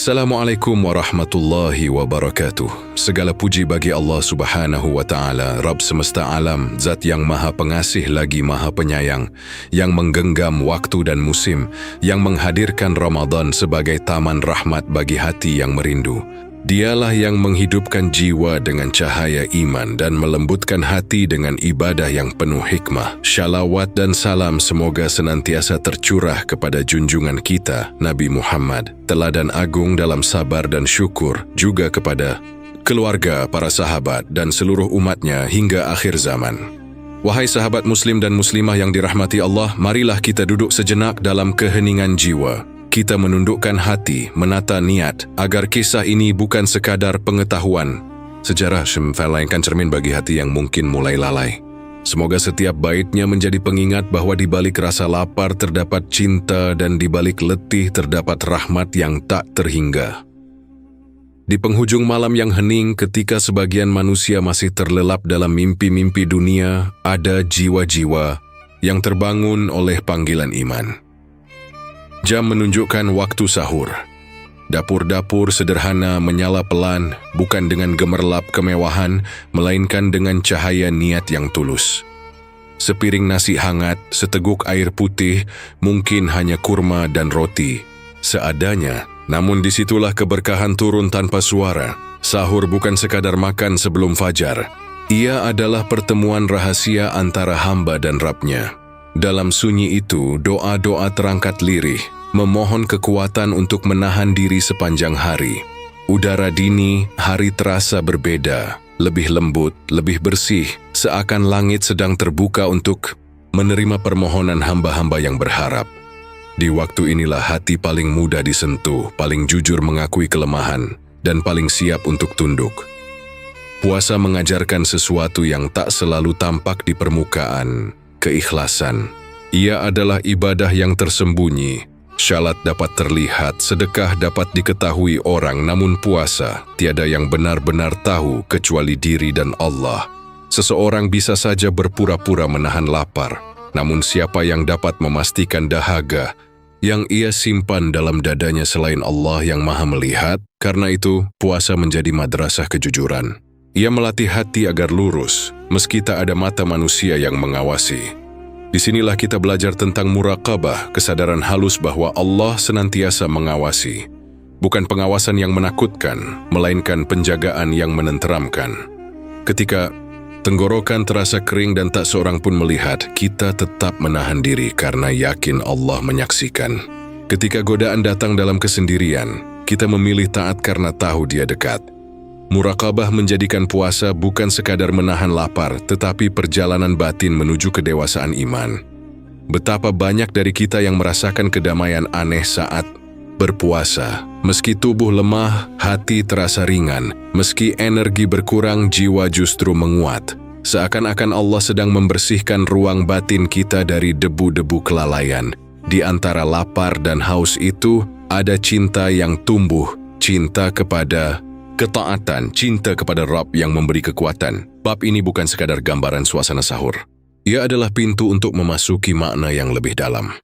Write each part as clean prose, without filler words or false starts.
Assalamualaikum warahmatullahi wabarakatuh. Segala puji bagi Allah Subhanahu wa Ta'ala, Rabb semesta alam, Zat yang maha pengasih lagi maha penyayang, yang menggenggam waktu dan musim, yang menghadirkan Ramadan sebagai taman rahmat bagi hati yang merindu. Dialah yang menghidupkan jiwa dengan cahaya iman dan melembutkan hati dengan ibadah yang penuh hikmah. Shalawat dan salam semoga senantiasa tercurah kepada junjungan kita, Nabi Muhammad, teladan agung dalam sabar dan syukur, juga kepada keluarga, para sahabat, dan seluruh umatnya hingga akhir zaman. Wahai sahabat muslim dan muslimah yang dirahmati Allah, marilah kita duduk sejenak dalam keheningan jiwa. Kita menundukkan hati, menata niat, agar kisah ini bukan sekadar pengetahuan. Sejarah melainkan cermin bagi hati yang mungkin mulai lalai. Semoga setiap baitnya menjadi pengingat bahwa di balik rasa lapar terdapat cinta dan di balik letih terdapat rahmat yang tak terhingga. Di penghujung malam yang hening, ketika sebagian manusia masih terlelap dalam mimpi-mimpi dunia, ada jiwa-jiwa yang terbangun oleh panggilan iman. Jam menunjukkan waktu sahur. Dapur-dapur sederhana menyala pelan, bukan dengan gemerlap kemewahan, melainkan dengan cahaya niat yang tulus. Sepiring nasi hangat, seteguk air putih, mungkin hanya kurma dan roti. Seadanya, namun disitulah keberkahan turun tanpa suara. Sahur bukan sekadar makan sebelum fajar. Ia adalah pertemuan rahasia antara hamba dan Rabb-Nya. Dalam sunyi itu, doa-doa terangkat lirih, memohon kekuatan untuk menahan diri sepanjang hari. Udara dini, hari terasa berbeda, lebih lembut, lebih bersih, seakan langit sedang terbuka untuk menerima permohonan hamba-hamba yang berharap. Di waktu inilah hati paling mudah disentuh, paling jujur mengakui kelemahan, dan paling siap untuk tunduk. Puasa mengajarkan sesuatu yang tak selalu tampak di permukaan, keikhlasan. Ia adalah ibadah yang tersembunyi. Syalat dapat terlihat, sedekah dapat diketahui orang, namun puasa tiada yang benar-benar tahu kecuali diri dan Allah. Seseorang bisa saja berpura-pura menahan lapar, namun siapa yang dapat memastikan dahaga yang ia simpan dalam dadanya selain Allah yang maha melihat? Karena itu, puasa menjadi madrasah kejujuran. Ia melatih hati agar lurus, meski tak ada mata manusia yang mengawasi. Disinilah kita belajar tentang muraqabah, kesadaran halus bahwa Allah senantiasa mengawasi. Bukan pengawasan yang menakutkan, melainkan penjagaan yang menenteramkan. Ketika tenggorokan terasa kering dan tak seorang pun melihat, kita tetap menahan diri karena yakin Allah menyaksikan. Ketika godaan datang dalam kesendirian, kita memilih taat karena tahu Dia dekat. Muraqabah menjadikan puasa bukan sekadar menahan lapar, tetapi perjalanan batin menuju kedewasaan iman. Betapa banyak dari kita yang merasakan kedamaian aneh saat berpuasa. Meski tubuh lemah, hati terasa ringan. Meski energi berkurang, jiwa justru menguat. Seakan-akan Allah sedang membersihkan ruang batin kita dari debu-debu kelalaian. Di antara lapar dan haus itu, ada cinta yang tumbuh, cinta kepada ketaatan, cinta kepada Rabb yang memberi kekuatan. Bab ini bukan sekadar gambaran suasana sahur. Ia adalah pintu untuk memasuki makna yang lebih dalam.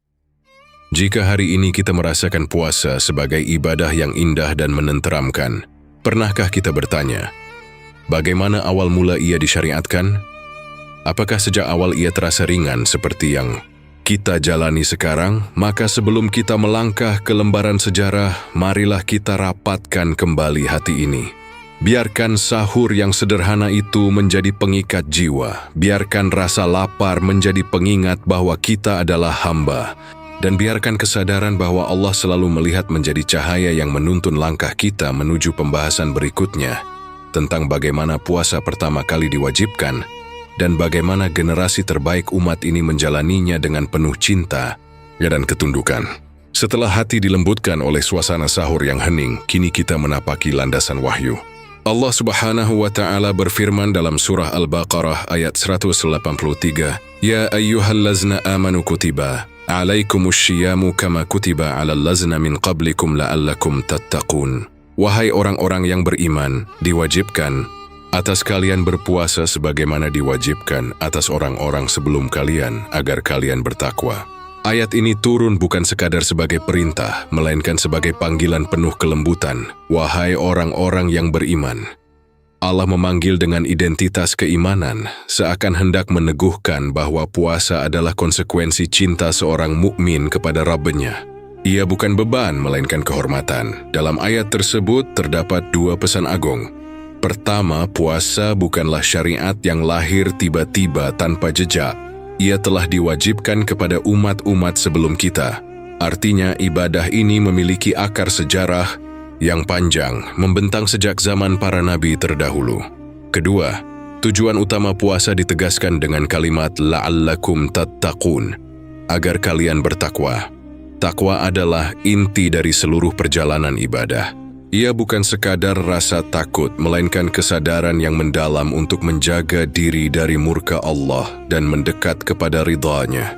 Jika hari ini kita merasakan puasa sebagai ibadah yang indah dan menenteramkan, pernahkah kita bertanya, bagaimana awal mula ia disyariatkan? Apakah sejak awal ia terasa ringan seperti yang kita jalani sekarang? Maka sebelum kita melangkah ke lembaran sejarah, marilah kita rapatkan kembali hati ini. Biarkan sahur yang sederhana itu menjadi pengikat jiwa. Biarkan rasa lapar menjadi pengingat bahwa kita adalah hamba. Dan biarkan kesadaran bahwa Allah selalu melihat menjadi cahaya yang menuntun langkah kita menuju pembahasan berikutnya tentang bagaimana puasa pertama kali diwajibkan dan bagaimana generasi terbaik umat ini menjalaninya dengan penuh cinta dan ketundukan. Setelah hati dilembutkan oleh suasana sahur yang hening, kini kita menapaki landasan wahyu. Allah Subhanahu wa Ta'ala berfirman dalam surah Al-Baqarah ayat 183, Ya ayyuhallazina amanu kutiba alaikumusyiyamu kama kutiba alal lazina min qablikum la'allakum tattaqun. Wahai orang-orang yang beriman, diwajibkan atas kalian berpuasa sebagaimana diwajibkan atas orang-orang sebelum kalian agar kalian bertakwa. Ayat ini turun bukan sekadar sebagai perintah, melainkan sebagai panggilan penuh kelembutan. Wahai orang-orang yang beriman. Allah memanggil dengan identitas keimanan, seakan hendak meneguhkan bahwa puasa adalah konsekuensi cinta seorang mukmin kepada Rabb-Nya. Ia bukan beban, melainkan kehormatan. Dalam ayat tersebut terdapat dua pesan agung. Pertama, puasa bukanlah syariat yang lahir tiba-tiba tanpa jejak. Ia telah diwajibkan kepada umat-umat sebelum kita. Artinya, ibadah ini memiliki akar sejarah yang panjang, membentang sejak zaman para nabi terdahulu. Kedua, tujuan utama puasa ditegaskan dengan kalimat la'allakum tattaqun, agar kalian bertakwa. Takwa adalah inti dari seluruh perjalanan ibadah. Ia bukan sekadar rasa takut, melainkan kesadaran yang mendalam untuk menjaga diri dari murka Allah dan mendekat kepada ridha-Nya.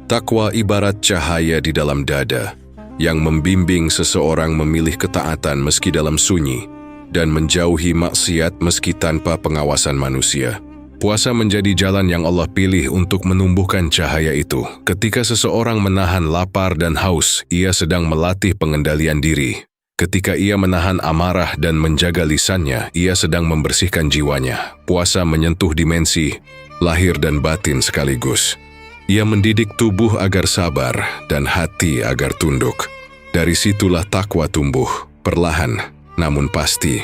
Takwa ibarat cahaya di dalam dada, yang membimbing seseorang memilih ketaatan meski dalam sunyi, dan menjauhi maksiat meski tanpa pengawasan manusia. Puasa menjadi jalan yang Allah pilih untuk menumbuhkan cahaya itu. Ketika seseorang menahan lapar dan haus, ia sedang melatih pengendalian diri. Ketika ia menahan amarah dan menjaga lisannya, ia sedang membersihkan jiwanya. Puasa menyentuh dimensi lahir dan batin sekaligus. Ia mendidik tubuh agar sabar dan hati agar tunduk. Dari situlah takwa tumbuh, perlahan namun pasti.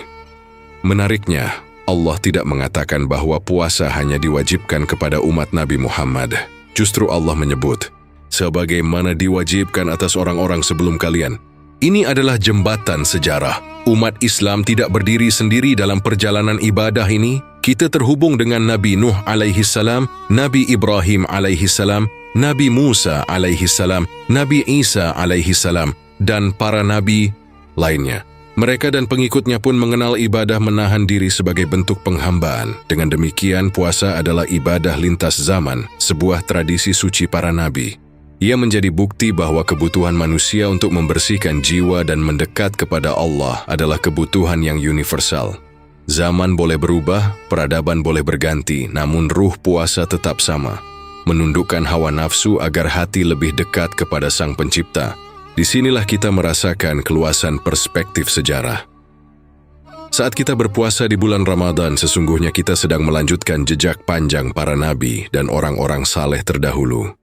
Menariknya, Allah tidak mengatakan bahwa puasa hanya diwajibkan kepada umat Nabi Muhammad. Justru Allah menyebut, sebagaimana diwajibkan atas orang-orang sebelum kalian. Ini adalah jembatan sejarah. Umat Islam tidak berdiri sendiri dalam perjalanan ibadah ini. Kita terhubung dengan Nabi Nuh alaihi salam, Nabi Ibrahim alaihi salam, Nabi Musa alaihi salam, Nabi Isa alaihi salam, dan para nabi lainnya. Mereka dan pengikutnya pun mengenal ibadah menahan diri sebagai bentuk penghambaan. Dengan demikian, puasa adalah ibadah lintas zaman, sebuah tradisi suci para nabi. Ia menjadi bukti bahwa kebutuhan manusia untuk membersihkan jiwa dan mendekat kepada Allah adalah kebutuhan yang universal. Zaman boleh berubah, peradaban boleh berganti, namun ruh puasa tetap sama. Menundukkan hawa nafsu agar hati lebih dekat kepada Sang Pencipta. Disinilah kita merasakan keluasan perspektif sejarah. Saat kita berpuasa di bulan Ramadan, sesungguhnya kita sedang melanjutkan jejak panjang para nabi dan orang-orang saleh terdahulu.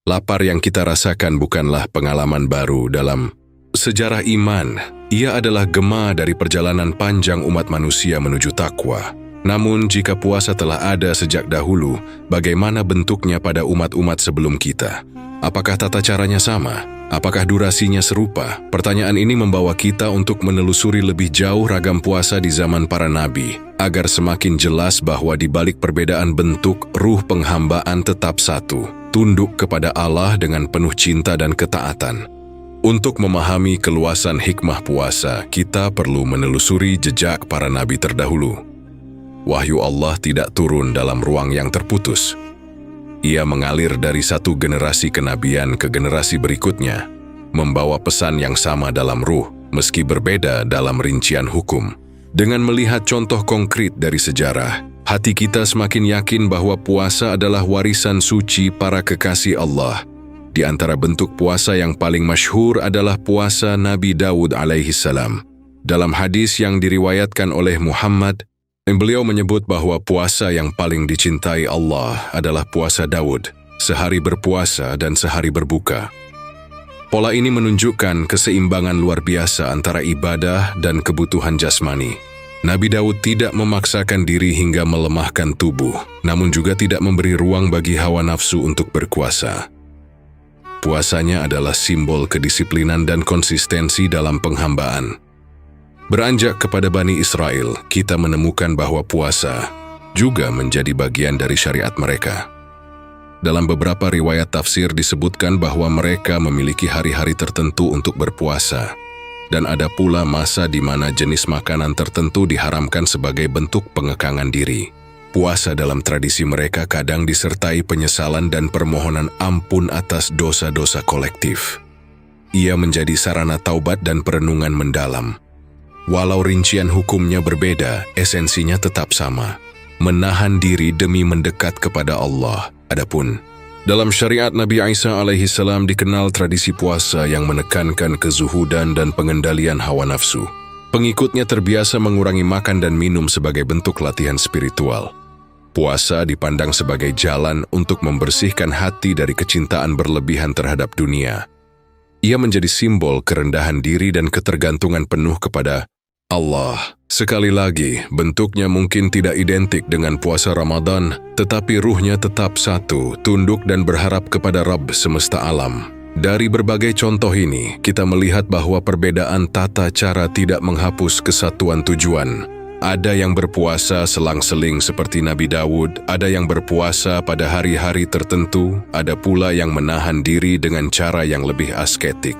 Lapar yang kita rasakan bukanlah pengalaman baru dalam sejarah iman. Ia adalah gema dari perjalanan panjang umat manusia menuju takwa. Namun, jika puasa telah ada sejak dahulu, bagaimana bentuknya pada umat-umat sebelum kita? Apakah tata caranya sama? Apakah durasinya serupa? Pertanyaan ini membawa kita untuk menelusuri lebih jauh ragam puasa di zaman para nabi, agar semakin jelas bahwa di balik perbedaan bentuk, ruh penghambaan tetap satu, tunduk kepada Allah dengan penuh cinta dan ketaatan. Untuk memahami keluasan hikmah puasa, kita perlu menelusuri jejak para nabi terdahulu. Wahyu Allah tidak turun dalam ruang yang terputus. Ia mengalir dari satu generasi kenabian ke generasi berikutnya, membawa pesan yang sama dalam ruh, meski berbeda dalam rincian hukum. Dengan melihat contoh konkret dari sejarah, hati kita semakin yakin bahwa puasa adalah warisan suci para kekasih Allah. Di antara bentuk puasa yang paling masyhur adalah puasa Nabi Daud alaihi salam. Dalam hadis yang diriwayatkan oleh Muhammad, beliau menyebut bahwa puasa yang paling dicintai Allah adalah puasa Daud, sehari berpuasa dan sehari berbuka. Pola ini menunjukkan keseimbangan luar biasa antara ibadah dan kebutuhan jasmani. Nabi Daud tidak memaksakan diri hingga melemahkan tubuh, namun juga tidak memberi ruang bagi hawa nafsu untuk berkuasa. Puasanya adalah simbol kedisiplinan dan konsistensi dalam penghambaan. Beranjak kepada Bani Israel, kita menemukan bahwa puasa juga menjadi bagian dari syariat mereka. Dalam beberapa riwayat tafsir disebutkan bahwa mereka memiliki hari-hari tertentu untuk berpuasa, dan ada pula masa di mana jenis makanan tertentu diharamkan sebagai bentuk pengekangan diri. Puasa dalam tradisi mereka kadang disertai penyesalan dan permohonan ampun atas dosa-dosa kolektif. Ia menjadi sarana taubat dan perenungan mendalam. Walau rincian hukumnya berbeda, esensinya tetap sama. Menahan diri demi mendekat kepada Allah. Adapun Dalam syariat Nabi Isa alaihi salam dikenal tradisi puasa yang menekankan kezuhudan dan pengendalian hawa nafsu. Pengikutnya terbiasa mengurangi makan dan minum sebagai bentuk latihan spiritual. Puasa dipandang sebagai jalan untuk membersihkan hati dari kecintaan berlebihan terhadap dunia. Ia menjadi simbol kerendahan diri dan ketergantungan penuh kepada Allah. Sekali lagi, bentuknya mungkin tidak identik dengan puasa Ramadan, tetapi ruhnya tetap satu, tunduk dan berharap kepada Rabb semesta alam. Dari berbagai contoh ini, kita melihat bahwa perbedaan tata cara tidak menghapus kesatuan tujuan. Ada yang berpuasa selang-seling seperti Nabi Dawud, ada yang berpuasa pada hari-hari tertentu, ada pula yang menahan diri dengan cara yang lebih asketik.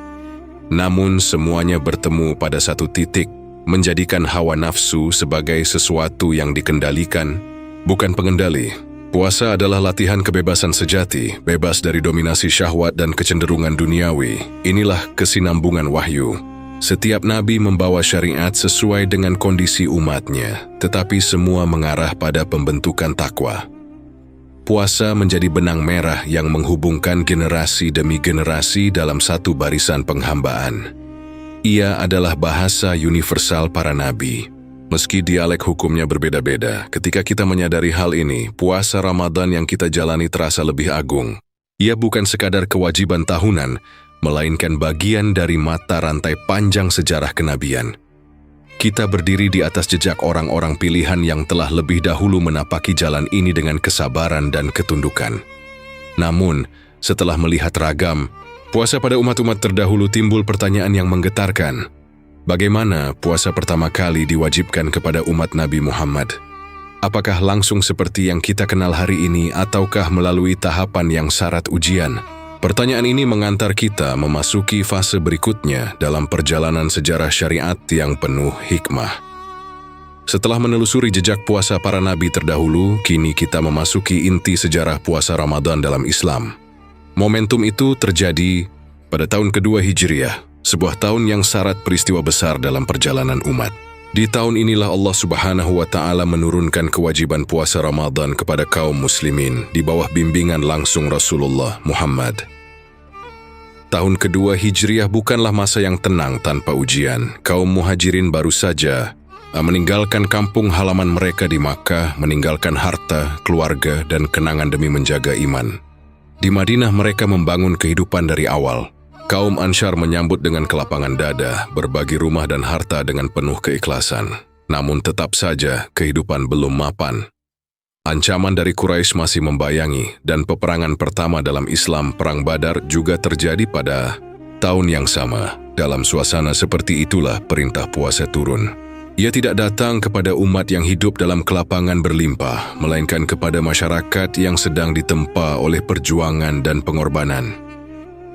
Namun semuanya bertemu pada satu titik, menjadikan hawa nafsu sebagai sesuatu yang dikendalikan, bukan pengendali. Puasa adalah latihan kebebasan sejati, bebas dari dominasi syahwat dan kecenderungan duniawi. Inilah kesinambungan wahyu. Setiap nabi membawa syariat sesuai dengan kondisi umatnya, tetapi semua mengarah pada pembentukan takwa. Puasa menjadi benang merah yang menghubungkan generasi demi generasi dalam satu barisan penghambaan. Ia adalah bahasa universal para nabi. Meski dialek hukumnya berbeda-beda, ketika kita menyadari hal ini, puasa Ramadan yang kita jalani terasa lebih agung. Ia bukan sekadar kewajiban tahunan, melainkan bagian dari mata rantai panjang sejarah kenabian. Kita berdiri di atas jejak orang-orang pilihan yang telah lebih dahulu menapaki jalan ini dengan kesabaran dan ketundukan. Namun, setelah melihat ragam puasa pada umat-umat terdahulu, timbul pertanyaan yang menggetarkan. Bagaimana puasa pertama kali diwajibkan kepada umat Nabi Muhammad? Apakah langsung seperti yang kita kenal hari ini ataukah melalui tahapan yang syarat ujian? Pertanyaan ini mengantar kita memasuki fase berikutnya dalam perjalanan sejarah syariat yang penuh hikmah. Setelah menelusuri jejak puasa para nabi terdahulu, kini kita memasuki inti sejarah puasa Ramadan dalam Islam. Momentum itu terjadi pada tahun kedua Hijriah, sebuah tahun yang syarat peristiwa besar dalam perjalanan umat. Di tahun inilah Allah Subhanahu wa Ta'ala menurunkan kewajiban puasa Ramadan kepada kaum muslimin di bawah bimbingan langsung Rasulullah Muhammad. Tahun kedua Hijriah bukanlah masa yang tenang tanpa ujian. Kaum muhajirin baru saja meninggalkan kampung halaman mereka di Makkah, meninggalkan harta, keluarga, dan kenangan demi menjaga iman. Di Madinah mereka membangun kehidupan dari awal. Kaum Ansyar menyambut dengan kelapangan dada, berbagi rumah dan harta dengan penuh keikhlasan. Namun tetap saja kehidupan belum mapan. Ancaman dari Quraisy masih membayangi, dan peperangan pertama dalam Islam, Perang Badar, juga terjadi pada tahun yang sama. Dalam suasana seperti itulah perintah puasa turun. Ia tidak datang kepada umat yang hidup dalam kelapangan berlimpah, melainkan kepada masyarakat yang sedang ditempa oleh perjuangan dan pengorbanan.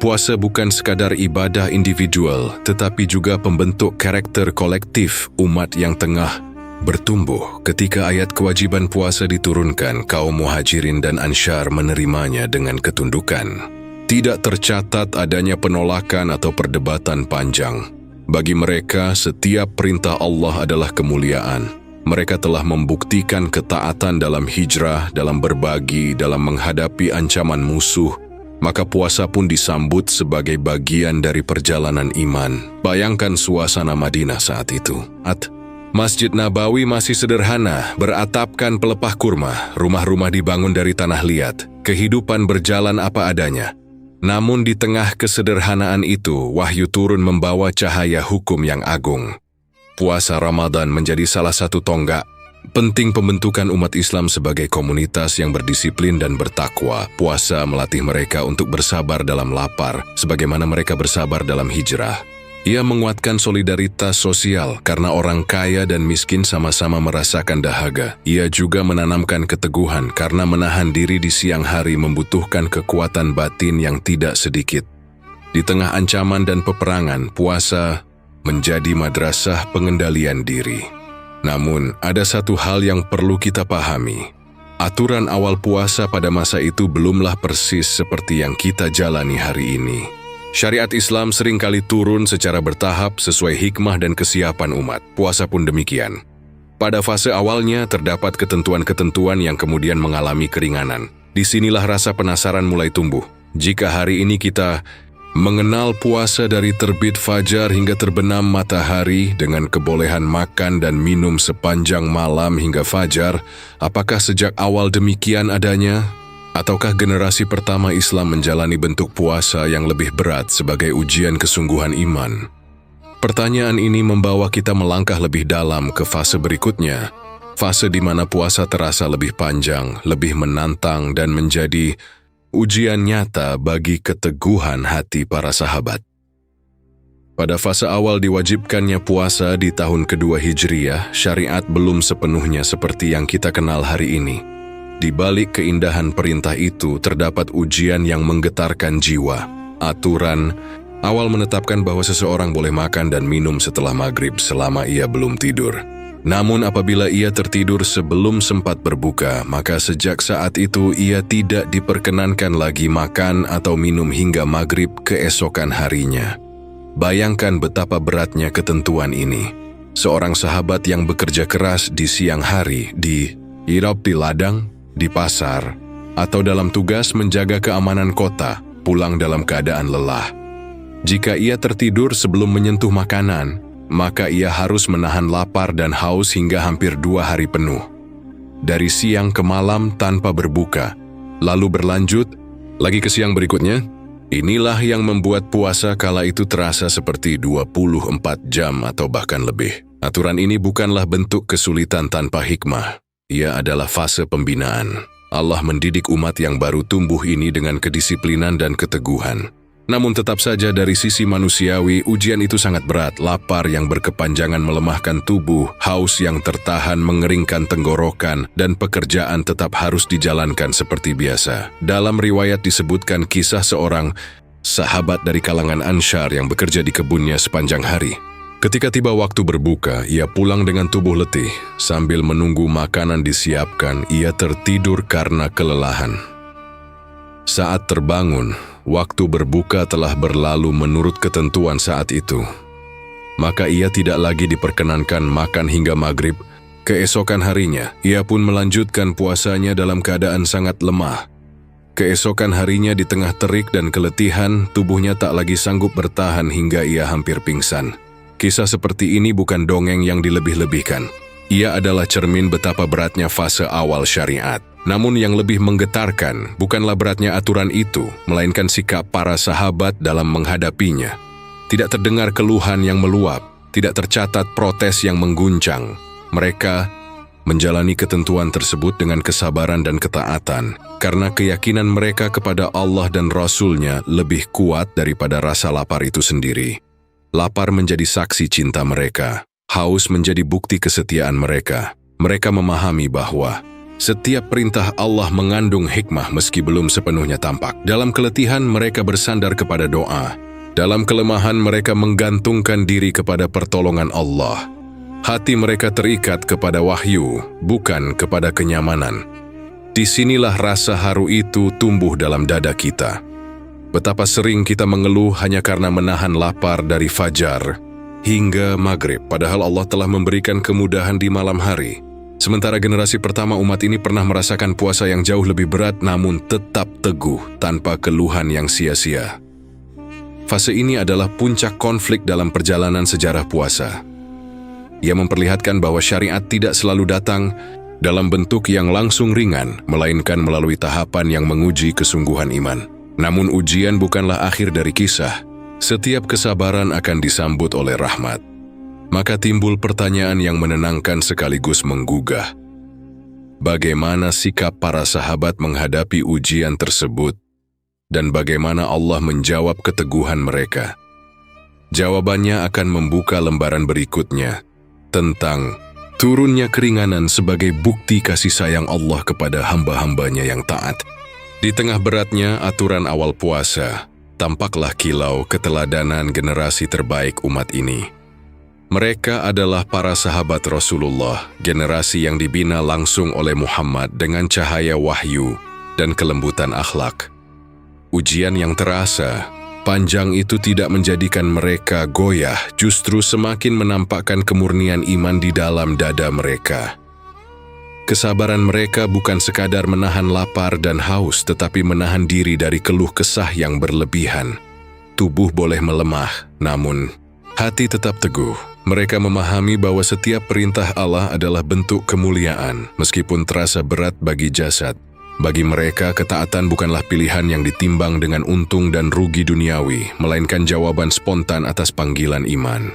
Puasa bukan sekadar ibadah individual, tetapi juga pembentuk karakter kolektif umat yang tengah bertumbuh. Ketika ayat kewajiban puasa diturunkan, kaum muhajirin dan ansyar menerimanya dengan ketundukan. Tidak tercatat adanya penolakan atau perdebatan panjang. Bagi mereka, setiap perintah Allah adalah kemuliaan. Mereka telah membuktikan ketaatan dalam hijrah, dalam berbagi, dalam menghadapi ancaman musuh. Maka puasa pun disambut sebagai bagian dari perjalanan iman. Bayangkan suasana Madinah saat itu. Masjid Nabawi masih sederhana, beratapkan pelepah kurma. Rumah-rumah dibangun dari tanah liat. Kehidupan berjalan apa adanya. Namun di tengah kesederhanaan itu, wahyu turun membawa cahaya hukum yang agung. Puasa Ramadan menjadi salah satu tonggak penting pembentukan umat Islam sebagai komunitas yang berdisiplin dan bertakwa. Puasa melatih mereka untuk bersabar dalam lapar, sebagaimana mereka bersabar dalam hijrah. Ia menguatkan solidaritas sosial karena orang kaya dan miskin sama-sama merasakan dahaga. Ia juga menanamkan keteguhan karena menahan diri di siang hari membutuhkan kekuatan batin yang tidak sedikit. Di tengah ancaman dan peperangan, puasa menjadi madrasah pengendalian diri. Namun, ada satu hal yang perlu kita pahami. Aturan awal puasa pada masa itu belumlah persis seperti yang kita jalani hari ini. Syariat Islam seringkali turun secara bertahap sesuai hikmah dan kesiapan umat. Puasa pun demikian. Pada fase awalnya terdapat ketentuan-ketentuan yang kemudian mengalami keringanan. Disinilah rasa penasaran mulai tumbuh. Jika hari ini kita mengenal puasa dari terbit fajar hingga terbenam matahari dengan kebolehan makan dan minum sepanjang malam hingga fajar, apakah sejak awal demikian adanya? Ataukah generasi pertama Islam menjalani bentuk puasa yang lebih berat sebagai ujian kesungguhan iman? Pertanyaan ini membawa kita melangkah lebih dalam ke fase berikutnya, fase di mana puasa terasa lebih panjang, lebih menantang dan menjadi ujian nyata bagi keteguhan hati para sahabat. Pada fase awal diwajibkannya puasa di tahun kedua Hijriyah, syariat belum sepenuhnya seperti yang kita kenal hari ini. Di balik keindahan perintah itu terdapat ujian yang menggetarkan jiwa. Aturan awal menetapkan bahwa seseorang boleh makan dan minum setelah maghrib selama ia belum tidur. Namun apabila ia tertidur sebelum sempat berbuka, maka sejak saat itu ia tidak diperkenankan lagi makan atau minum hingga maghrib keesokan harinya. Bayangkan betapa beratnya ketentuan ini. Seorang sahabat yang bekerja keras di siang hari, di ladang, di pasar, atau dalam tugas menjaga keamanan kota, pulang dalam keadaan lelah. Jika ia tertidur sebelum menyentuh makanan, maka ia harus menahan lapar dan haus hingga hampir 2 hari penuh. Dari siang ke malam tanpa berbuka, lalu berlanjut lagi ke siang berikutnya. Inilah yang membuat puasa kala itu terasa seperti 24 jam atau bahkan lebih. Aturan ini bukanlah bentuk kesulitan tanpa hikmah. Ia adalah fase pembinaan. Allah mendidik umat yang baru tumbuh ini dengan kedisiplinan dan keteguhan. Namun tetap saja dari sisi manusiawi, ujian itu sangat berat. Lapar yang berkepanjangan melemahkan tubuh, haus yang tertahan mengeringkan tenggorokan, dan pekerjaan tetap harus dijalankan seperti biasa. Dalam riwayat disebutkan kisah seorang sahabat dari kalangan Ansyar yang bekerja di kebunnya sepanjang hari. Ketika tiba waktu berbuka, ia pulang dengan tubuh letih. Sambil menunggu makanan disiapkan, ia tertidur karena kelelahan. Saat terbangun, waktu berbuka telah berlalu menurut ketentuan saat itu. Maka ia tidak lagi diperkenankan makan hingga maghrib. Keesokan harinya, ia pun melanjutkan puasanya dalam keadaan sangat lemah. Keesokan harinya di tengah terik dan keletihan, tubuhnya tak lagi sanggup bertahan hingga ia hampir pingsan. Kisah seperti ini bukan dongeng yang dilebih-lebihkan. Ia adalah cermin betapa beratnya fase awal syariat. Namun yang lebih menggetarkan bukanlah beratnya aturan itu, melainkan sikap para sahabat dalam menghadapinya. Tidak terdengar keluhan yang meluap, tidak tercatat protes yang mengguncang. Mereka menjalani ketentuan tersebut dengan kesabaran dan ketaatan, karena keyakinan mereka kepada Allah dan Rasul-Nya lebih kuat daripada rasa lapar itu sendiri. Lapar menjadi saksi cinta mereka, haus menjadi bukti kesetiaan mereka. Mereka memahami bahwa setiap perintah Allah mengandung hikmah meski belum sepenuhnya tampak. Dalam keletihan mereka bersandar kepada doa. Dalam kelemahan mereka menggantungkan diri kepada pertolongan Allah. Hati mereka terikat kepada wahyu, bukan kepada kenyamanan. Disinilah rasa haru itu tumbuh dalam dada kita. Betapa sering kita mengeluh hanya karena menahan lapar dari fajar hingga maghrib, padahal Allah telah memberikan kemudahan di malam hari. Sementara generasi pertama umat ini pernah merasakan puasa yang jauh lebih berat namun tetap teguh tanpa keluhan yang sia-sia. Fase ini adalah puncak konflik dalam perjalanan sejarah puasa. Ia memperlihatkan bahwa syariat tidak selalu datang dalam bentuk yang langsung ringan, melainkan melalui tahapan yang menguji kesungguhan iman. Namun ujian bukanlah akhir dari kisah. Setiap kesabaran akan disambut oleh rahmat. Maka timbul pertanyaan yang menenangkan sekaligus menggugah. Bagaimana sikap para sahabat menghadapi ujian tersebut? Dan bagaimana Allah menjawab keteguhan mereka? Jawabannya akan membuka lembaran berikutnya tentang turunnya keringanan sebagai bukti kasih sayang Allah kepada hamba-hambanya yang taat. Di tengah beratnya aturan awal puasa, tampaklah kilau keteladanan generasi terbaik umat ini. Mereka adalah para sahabat Rasulullah, generasi yang dibina langsung oleh Muhammad dengan cahaya wahyu dan kelembutan akhlak. Ujian yang terasa panjang itu tidak menjadikan mereka goyah, justru semakin menampakkan kemurnian iman di dalam dada mereka. kesabaran mereka bukan sekadar menahan lapar dan haus, tetapi menahan diri dari keluh kesah yang berlebihan. Tubuh boleh melemah, namun hati tetap teguh. Mereka memahami bahwa setiap perintah Allah adalah bentuk kemuliaan, meskipun terasa berat bagi jasad. Bagi mereka, ketaatan bukanlah pilihan yang ditimbang dengan untung dan rugi duniawi, melainkan jawaban spontan atas panggilan iman.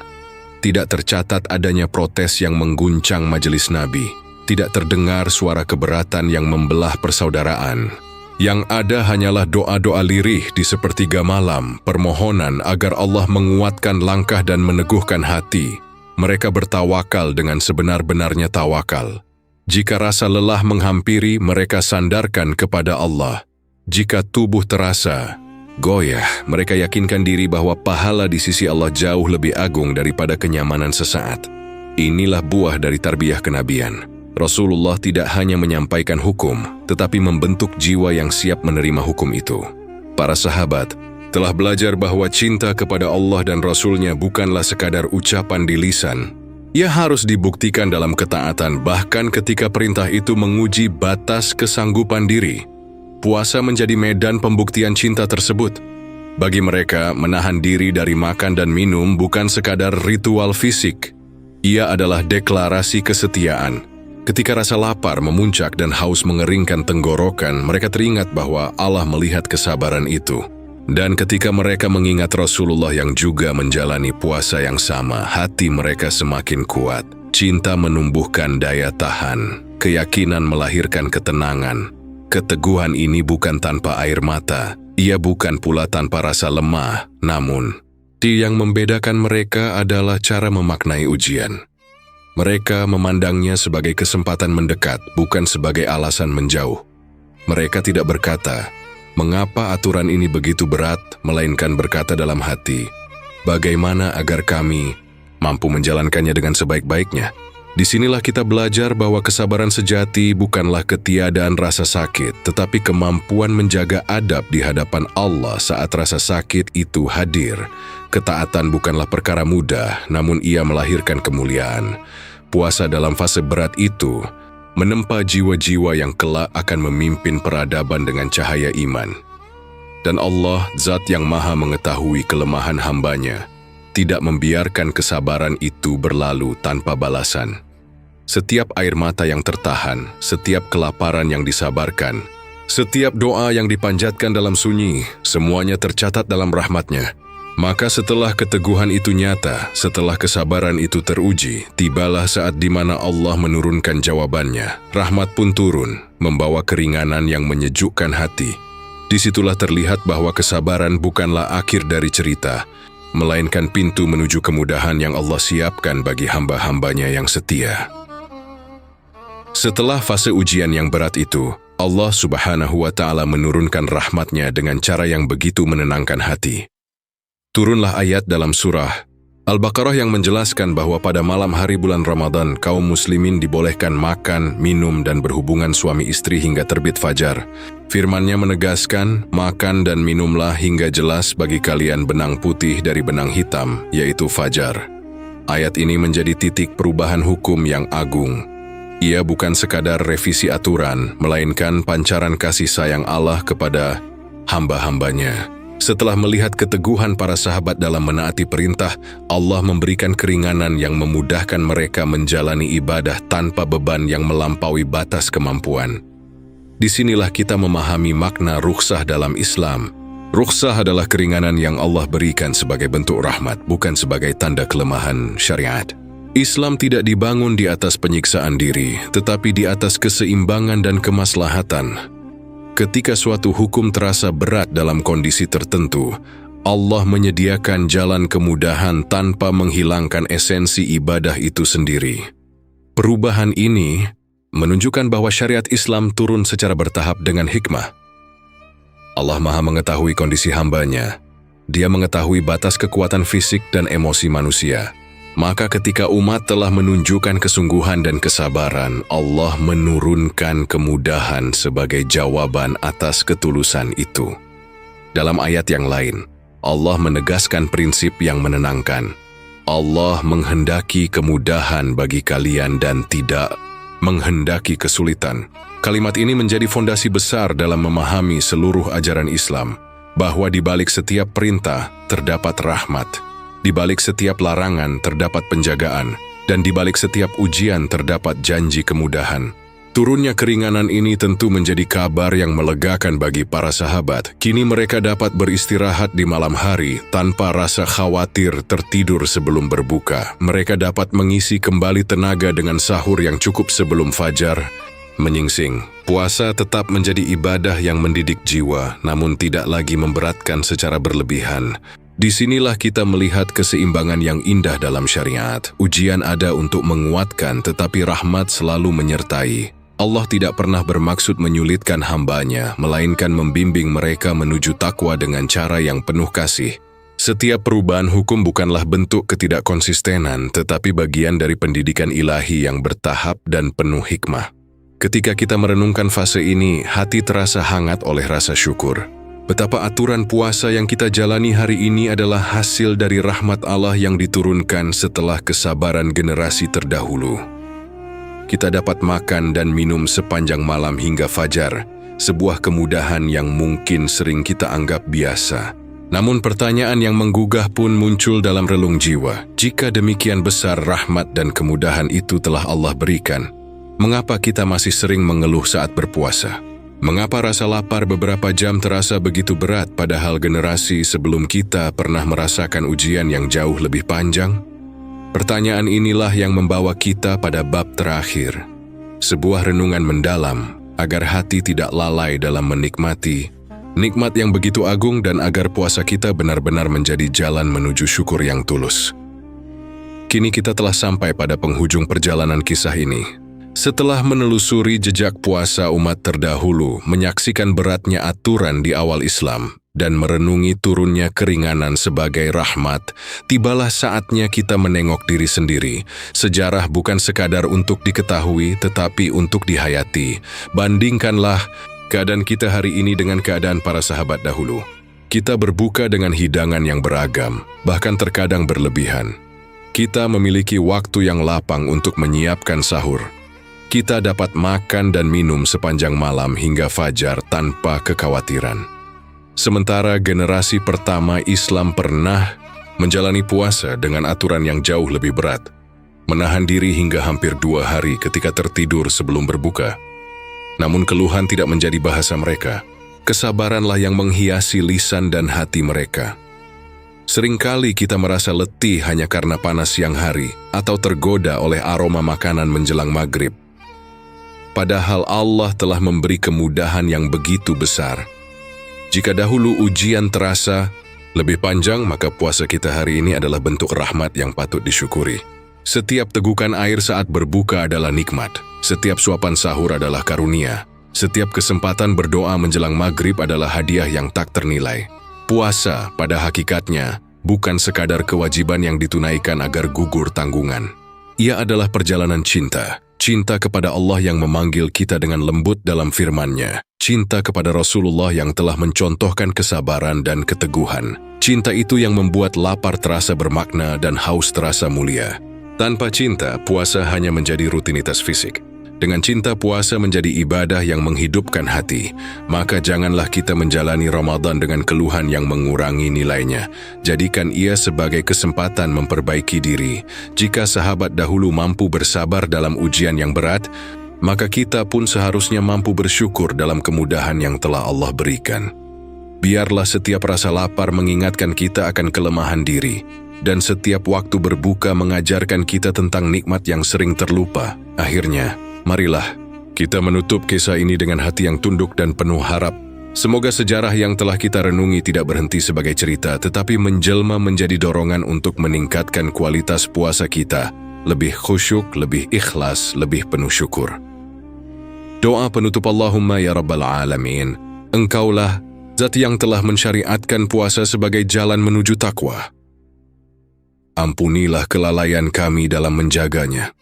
Tidak tercatat adanya protes yang mengguncang majelis Nabi. Tidak terdengar suara keberatan yang membelah persaudaraan. Yang ada hanyalah doa-doa lirih di sepertiga malam, permohonan agar Allah menguatkan langkah dan meneguhkan hati. Mereka bertawakal dengan sebenar-benarnya tawakal. Jika rasa lelah menghampiri, mereka sandarkan kepada Allah. Jika tubuh terasa goyah, mereka yakinkan diri bahwa pahala di sisi Allah jauh lebih agung daripada kenyamanan sesaat. Inilah buah dari tarbiyah kenabian. Rasulullah tidak hanya menyampaikan hukum, tetapi membentuk jiwa yang siap menerima hukum itu. Para sahabat telah belajar bahwa cinta kepada Allah dan Rasul-Nya bukanlah sekadar ucapan di lisan. Ia harus dibuktikan dalam ketaatan, bahkan ketika perintah itu menguji batas kesanggupan diri. Puasa menjadi medan pembuktian cinta tersebut. Bagi mereka, menahan diri dari makan dan minum bukan sekadar ritual fisik. Ia adalah deklarasi kesetiaan. Ketika rasa lapar memuncak dan haus mengeringkan tenggorokan, mereka teringat bahwa Allah melihat kesabaran itu. Dan ketika mereka mengingat Rasulullah yang juga menjalani puasa yang sama, hati mereka semakin kuat. Cinta menumbuhkan daya tahan, keyakinan melahirkan ketenangan. Keteguhan ini bukan tanpa air mata, ia bukan pula tanpa rasa lemah, namun yang membedakan mereka adalah cara memaknai ujian. Mereka memandangnya sebagai kesempatan mendekat, bukan sebagai alasan menjauh. Mereka tidak berkata, "Mengapa aturan ini begitu berat?" melainkan berkata dalam hati, "Bagaimana agar kami mampu menjalankannya dengan sebaik-baiknya?" Disinilah kita belajar bahwa kesabaran sejati bukanlah ketiadaan rasa sakit, tetapi kemampuan menjaga adab di hadapan Allah saat rasa sakit itu hadir. Ketaatan bukanlah perkara mudah, namun ia melahirkan kemuliaan. Puasa dalam fase berat itu menempa jiwa-jiwa yang kelak akan memimpin peradaban dengan cahaya iman. Dan Allah, Zat yang Maha mengetahui kelemahan hambanya, tidak membiarkan kesabaran itu berlalu tanpa balasan. Setiap air mata yang tertahan, setiap kelaparan yang disabarkan, setiap doa yang dipanjatkan dalam sunyi, semuanya tercatat dalam rahmat-Nya. Maka setelah keteguhan itu nyata, setelah kesabaran itu teruji, tibalah saat di mana Allah menurunkan jawabannya. Rahmat pun turun, membawa keringanan yang menyejukkan hati. Disitulah terlihat bahwa kesabaran bukanlah akhir dari cerita, melainkan pintu menuju kemudahan yang Allah siapkan bagi hamba-hambanya yang setia. Setelah fase ujian yang berat itu, Allah Subhanahu wa Ta'ala menurunkan rahmat-Nya dengan cara yang begitu menenangkan hati. Turunlah ayat dalam surah Al-Baqarah yang menjelaskan bahwa pada malam hari bulan Ramadan, kaum muslimin dibolehkan makan, minum, dan berhubungan suami istri hingga terbit fajar. Firman-Nya menegaskan, makan dan minumlah hingga jelas bagi kalian benang putih dari benang hitam, yaitu fajar. Ayat ini menjadi titik perubahan hukum yang agung. Ia bukan sekadar revisi aturan, melainkan pancaran kasih sayang Allah kepada hamba-hambanya. Setelah melihat keteguhan para sahabat dalam menaati perintah, Allah memberikan keringanan yang memudahkan mereka menjalani ibadah tanpa beban yang melampaui batas kemampuan. Disinilah kita memahami makna rukhsah dalam Islam. Rukhsah adalah keringanan yang Allah berikan sebagai bentuk rahmat, bukan sebagai tanda kelemahan syariat. Islam tidak dibangun di atas penyiksaan diri, tetapi di atas keseimbangan dan kemaslahatan. Ketika suatu hukum terasa berat dalam kondisi tertentu, Allah menyediakan jalan kemudahan tanpa menghilangkan esensi ibadah itu sendiri. Perubahan ini menunjukkan bahwa syariat Islam turun secara bertahap dengan hikmah. Allah Maha mengetahui kondisi hambanya. Dia mengetahui batas kekuatan fisik dan emosi manusia. Maka ketika umat telah menunjukkan kesungguhan dan kesabaran, Allah menurunkan kemudahan sebagai jawaban atas ketulusan itu. Dalam ayat yang lain, Allah menegaskan prinsip yang menenangkan. Allah menghendaki kemudahan bagi kalian dan tidak menghendaki kesulitan. Kalimat ini menjadi fondasi besar dalam memahami seluruh ajaran Islam, bahwa di balik setiap perintah terdapat rahmat, di balik setiap larangan terdapat penjagaan, dan di balik setiap ujian terdapat janji kemudahan. Turunnya keringanan ini tentu menjadi kabar yang melegakan bagi para sahabat. Kini mereka dapat beristirahat di malam hari tanpa rasa khawatir tertidur sebelum berbuka. Mereka dapat mengisi kembali tenaga dengan sahur yang cukup sebelum fajar menyingsing. Puasa tetap menjadi ibadah yang mendidik jiwa, namun tidak lagi memberatkan secara berlebihan. Disinilah kita melihat keseimbangan yang indah dalam syariat. Ujian ada untuk menguatkan, tetapi rahmat selalu menyertai. Allah tidak pernah bermaksud menyulitkan hambanya, melainkan membimbing mereka menuju takwa dengan cara yang penuh kasih. Setiap perubahan hukum bukanlah bentuk ketidakkonsistenan, tetapi bagian dari pendidikan ilahi yang bertahap dan penuh hikmah. Ketika kita merenungkan fase ini, hati terasa hangat oleh rasa syukur. Betapa aturan puasa yang kita jalani hari ini adalah hasil dari rahmat Allah yang diturunkan setelah kesabaran generasi terdahulu. Kita dapat makan dan minum sepanjang malam hingga fajar, sebuah kemudahan yang mungkin sering kita anggap biasa. Namun pertanyaan yang menggugah pun muncul dalam relung jiwa. Jika demikian besar rahmat dan kemudahan itu telah Allah berikan, mengapa kita masih sering mengeluh saat berpuasa? Mengapa rasa lapar beberapa jam terasa begitu berat padahal generasi sebelum kita pernah merasakan ujian yang jauh lebih panjang? Pertanyaan inilah yang membawa kita pada bab terakhir. Sebuah renungan mendalam agar hati tidak lalai dalam menikmati nikmat yang begitu agung dan agar puasa kita benar-benar menjadi jalan menuju syukur yang tulus. Kini kita telah sampai pada penghujung perjalanan kisah ini. Setelah menelusuri jejak puasa umat terdahulu, menyaksikan beratnya aturan di awal Islam, dan merenungi turunnya keringanan sebagai rahmat, tibalah saatnya kita menengok diri sendiri. Sejarah bukan sekadar untuk diketahui, tetapi untuk dihayati. Bandingkanlah keadaan kita hari ini dengan keadaan para sahabat dahulu. Kita berbuka dengan hidangan yang beragam, bahkan terkadang berlebihan. Kita memiliki waktu yang lapang untuk menyiapkan sahur. Kita dapat makan dan minum sepanjang malam hingga fajar tanpa kekhawatiran. Sementara generasi pertama Islam pernah menjalani puasa dengan aturan yang jauh lebih berat, menahan diri hingga hampir 2 hari ketika tertidur sebelum berbuka. Namun keluhan tidak menjadi bahasa mereka. Kesabaranlah yang menghiasi lisan dan hati mereka. Seringkali kita merasa letih hanya karena panas siang hari atau tergoda oleh aroma makanan menjelang maghrib. Padahal Allah telah memberi kemudahan yang begitu besar. Jika dahulu ujian terasa lebih panjang, maka puasa kita hari ini adalah bentuk rahmat yang patut disyukuri. Setiap tegukan air saat berbuka adalah nikmat. Setiap suapan sahur adalah karunia. Setiap kesempatan berdoa menjelang maghrib adalah hadiah yang tak ternilai. Puasa pada hakikatnya bukan sekadar kewajiban yang ditunaikan agar gugur tanggungan. Ia adalah perjalanan cinta. Cinta kepada Allah yang memanggil kita dengan lembut dalam firman-Nya. Cinta kepada Rasulullah yang telah mencontohkan kesabaran dan keteguhan. Cinta itu yang membuat lapar terasa bermakna dan haus terasa mulia. Tanpa cinta, puasa hanya menjadi rutinitas fisik. Dengan cinta, puasa menjadi ibadah yang menghidupkan hati. Maka janganlah kita menjalani Ramadan dengan keluhan yang mengurangi nilainya. Jadikan ia sebagai kesempatan memperbaiki diri. Jika sahabat dahulu mampu bersabar dalam ujian yang berat, maka kita pun seharusnya mampu bersyukur dalam kemudahan yang telah Allah berikan. Biarlah setiap rasa lapar mengingatkan kita akan kelemahan diri, dan setiap waktu berbuka mengajarkan kita tentang nikmat yang sering terlupa. Akhirnya, marilah kita menutup kisah ini dengan hati yang tunduk dan penuh harap. Semoga sejarah yang telah kita renungi tidak berhenti sebagai cerita, tetapi menjelma menjadi dorongan untuk meningkatkan kualitas puasa kita, lebih khusyuk, lebih ikhlas, lebih penuh syukur. Doa penutup. Allahumma ya Rabbal Alamin, Engkaulah Zat yang telah mensyariatkan puasa sebagai jalan menuju takwa. Ampunilah kelalaian kami dalam menjaganya.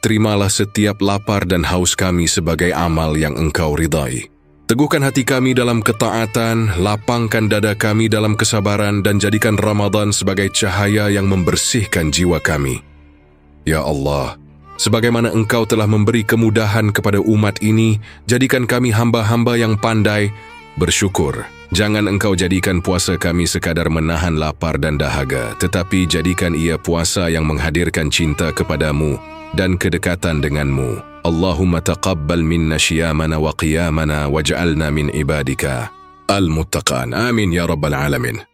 Terimalah setiap lapar dan haus kami sebagai amal yang Engkau ridai. Teguhkan hati kami dalam ketaatan, lapangkan dada kami dalam kesabaran, dan jadikan Ramadan sebagai cahaya yang membersihkan jiwa kami. Ya Allah, Sebagaimana Engkau telah memberi kemudahan kepada umat ini, jadikan kami hamba-hamba yang pandai bersyukur. Jangan Engkau jadikan puasa kami sekadar menahan lapar dan dahaga, tetapi jadikan ia puasa yang menghadirkan cinta kepadamu dan kedekatan denganmu. Allahumma taqabbal minna syiyamana wa qiyamana waj'alna min ibadika al-muttaqan. Amin ya rabbal alamin.